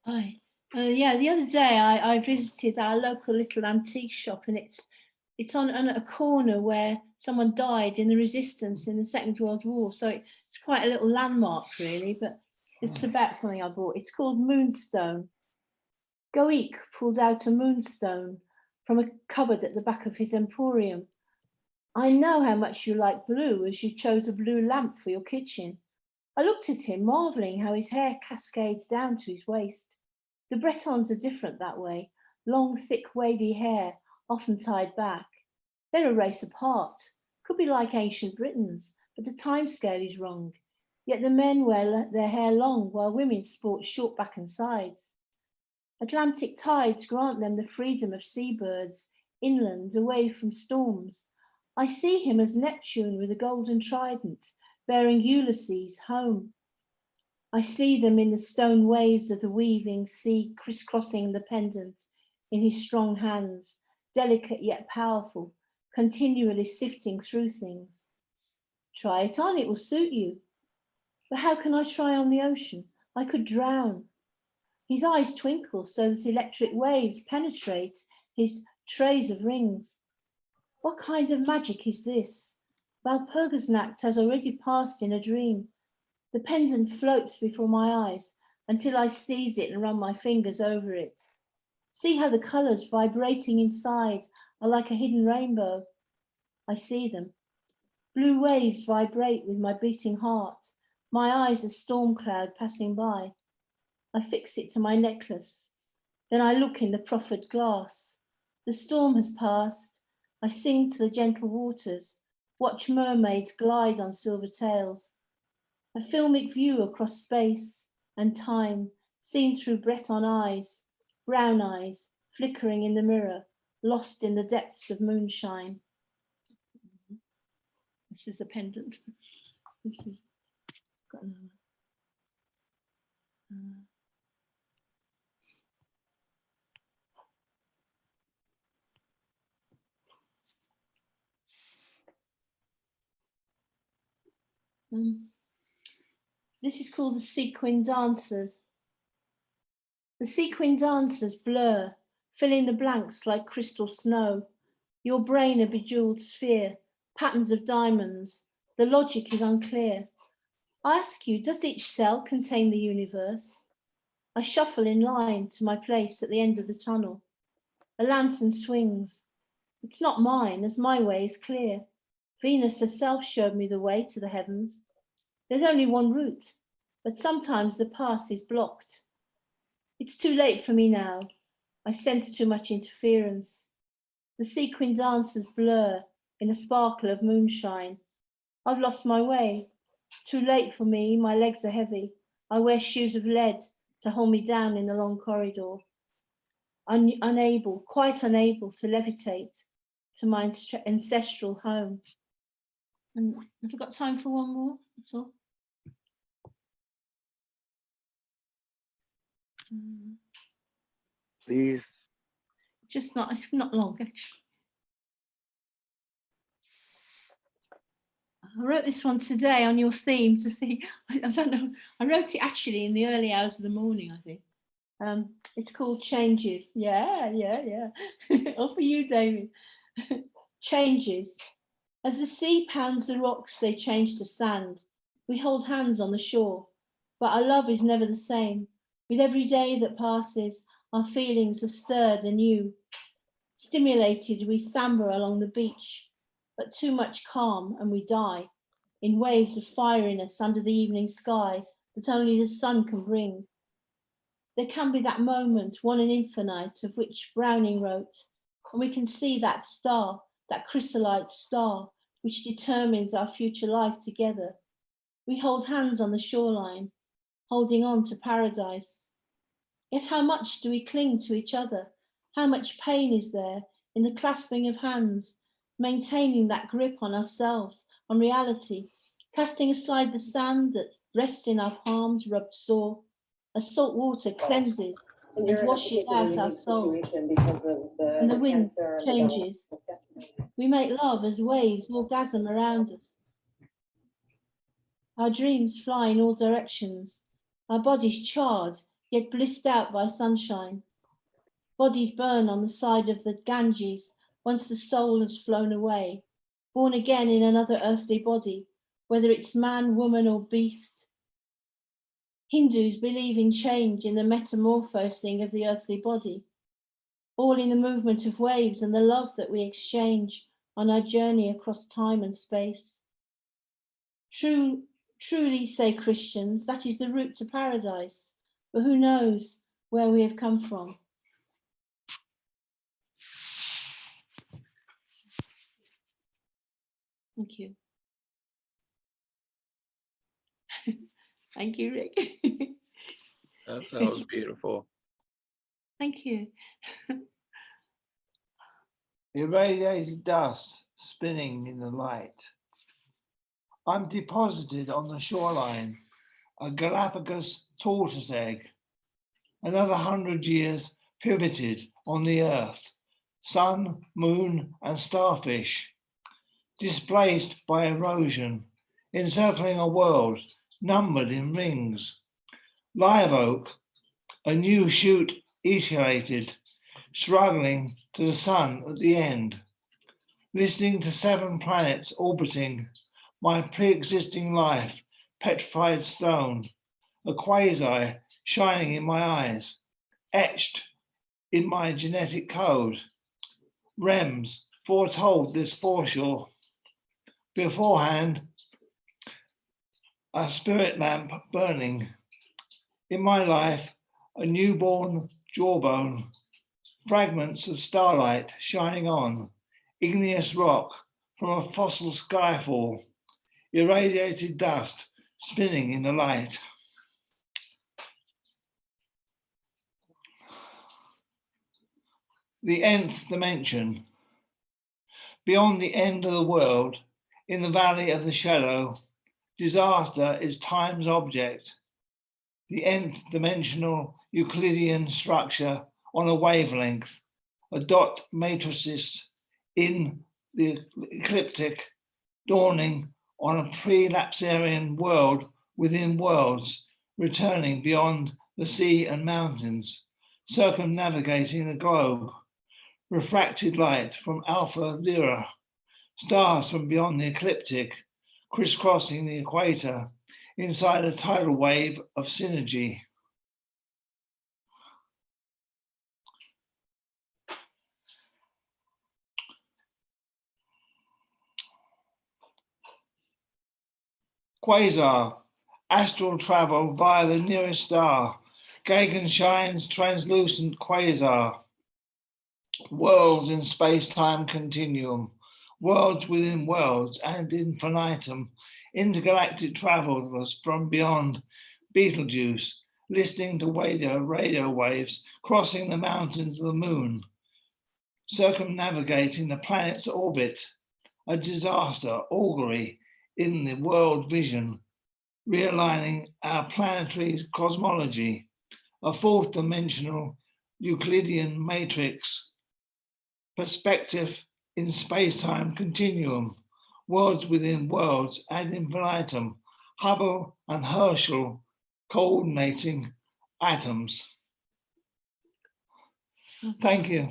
Hi. Yeah, the other day I visited our local little antique shop, and it's on a corner where someone died in the resistance in the Second World War. So it's quite a little landmark, really. But it's about something I bought. It's called Moonstone. Goik pulled out a moonstone from a cupboard at the back of his emporium. I know how much you like blue, as you chose a blue lamp for your kitchen. I looked at him, marvelling how his hair cascades down to his waist. The Bretons are different that way. Long, thick, wavy hair, often tied back. They're a race apart. Could be like ancient Britons, but the time scale is wrong. Yet the men wear their hair long, while women sport short back and sides. Atlantic tides grant them the freedom of seabirds, inland, away from storms. I see him as Neptune with a golden trident, bearing Ulysses home. I see them in the stone waves of the weaving sea, crisscrossing the pendant in his strong hands, delicate yet powerful, continually sifting through things. Try it on, it will suit you. But how can I try on the ocean? I could drown. His eyes twinkle so that electric waves penetrate his trays of rings. What kind of magic is this? Walpurgis Nacht has already passed in a dream. The pendant floats before my eyes until I seize it and run my fingers over it. See how the colours vibrating inside are like a hidden rainbow. I see them. Blue waves vibrate with my beating heart. My eyes a storm cloud passing by. I fix it to my necklace. Then I look in the proffered glass. The storm has passed. I sing to the gentle waters, watch mermaids glide on silver tails. A filmic view across space and time, seen through Breton eyes, brown eyes, flickering in the mirror, lost in the depths of moonshine. This is the pendant. This is got another one. This is called the sequin dancers. The sequin dancers blur, filling the blanks like crystal snow. Your brain a bejeweled sphere, patterns of diamonds. The logic is unclear. I ask you, does each cell contain the universe? I shuffle in line to my place at the end of the tunnel. A lantern swings. It's not mine, as my way is clear. Venus herself showed me the way to the heavens. There's only one route, but sometimes the path is blocked. It's too late for me now. I sense too much interference. The sequin dancers blur in a sparkle of moonshine. I've lost my way. Too late for me, my legs are heavy. I wear shoes of lead to hold me down in the long corridor. Unable, quite unable to levitate to my ancestral home. And have I got time for one more? That's all. Please. It's not long, actually. I wrote this one today on your theme to see, I don't know, I wrote it actually in the early hours of the morning, I think. It's called Changes. Yeah. All for you, David. Changes. As the sea pounds the rocks, they change to sand. We hold hands on the shore, but our love is never the same. With every day that passes, our feelings are stirred anew. Stimulated, we samba along the beach, but too much calm and we die in waves of fieriness under the evening sky that only the sun can bring. There can be that moment, one in infinite, of which Browning wrote, and we can see that star, that chrysolite star, which determines our future life together. We hold hands on the shoreline, holding on to paradise. Yet how much do we cling to each other? How much pain is there in the clasping of hands, maintaining that grip on ourselves, on reality, casting aside the sand that rests in our palms rubbed sore, as salt water cleanses and washes out our soul. And the wind changes. We make love as waves orgasm around us. Our dreams fly in all directions. Our bodies charred, yet blissed out by sunshine. Bodies burn on the side of the Ganges once the soul has flown away, born again in another earthly body, whether it's man, woman, or beast. Hindus believe in change in the metamorphosing of the earthly body, all in the movement of waves and the love that we exchange on our journey across time and space. Truly, say Christians, that is the route to paradise, but who knows where we have come from? Thank you. Thank you, Rick. That was beautiful. Thank you. Irradiated dust spinning in the light. I'm deposited on the shoreline, a Galapagos tortoise egg. Another 100 years pivoted on the earth, sun, moon, and starfish, displaced by erosion, encircling a world numbered in rings. Live oak, a new shoot etiolated, struggling to the sun at the end, listening to 7 planets orbiting my pre-existing life, petrified stone, a quasi shining in my eyes, etched in my genetic code. REMs foretold this foreshore. Beforehand, a spirit lamp burning. In my life, a newborn jawbone, fragments of starlight shining on, igneous rock from a fossil skyfall, irradiated dust spinning in the light. The nth dimension. Beyond the end of the world, in the valley of the shadow, disaster is time's object. The nth dimensional Euclidean structure on a wavelength, a dot matrices in the ecliptic, dawning on a pre-lapsarian world within worlds, returning beyond the sea and mountains, circumnavigating the globe, refracted light from Alpha Lyra, stars from beyond the ecliptic, crisscrossing the equator inside a tidal wave of synergy. Quasar, astral travel via the nearest star, Gegenschein's translucent quasar, worlds in space-time continuum, worlds within worlds and infinitum, intergalactic travelers from beyond Betelgeuse, listening to radio waves, crossing the mountains of the moon, circumnavigating the planet's orbit, a disaster augury in the world vision, realigning our planetary cosmology, a 4th dimensional Euclidean matrix, perspective in space-time continuum, worlds within worlds ad infinitum, Hubble and Herschel coordinating atoms. Thank you.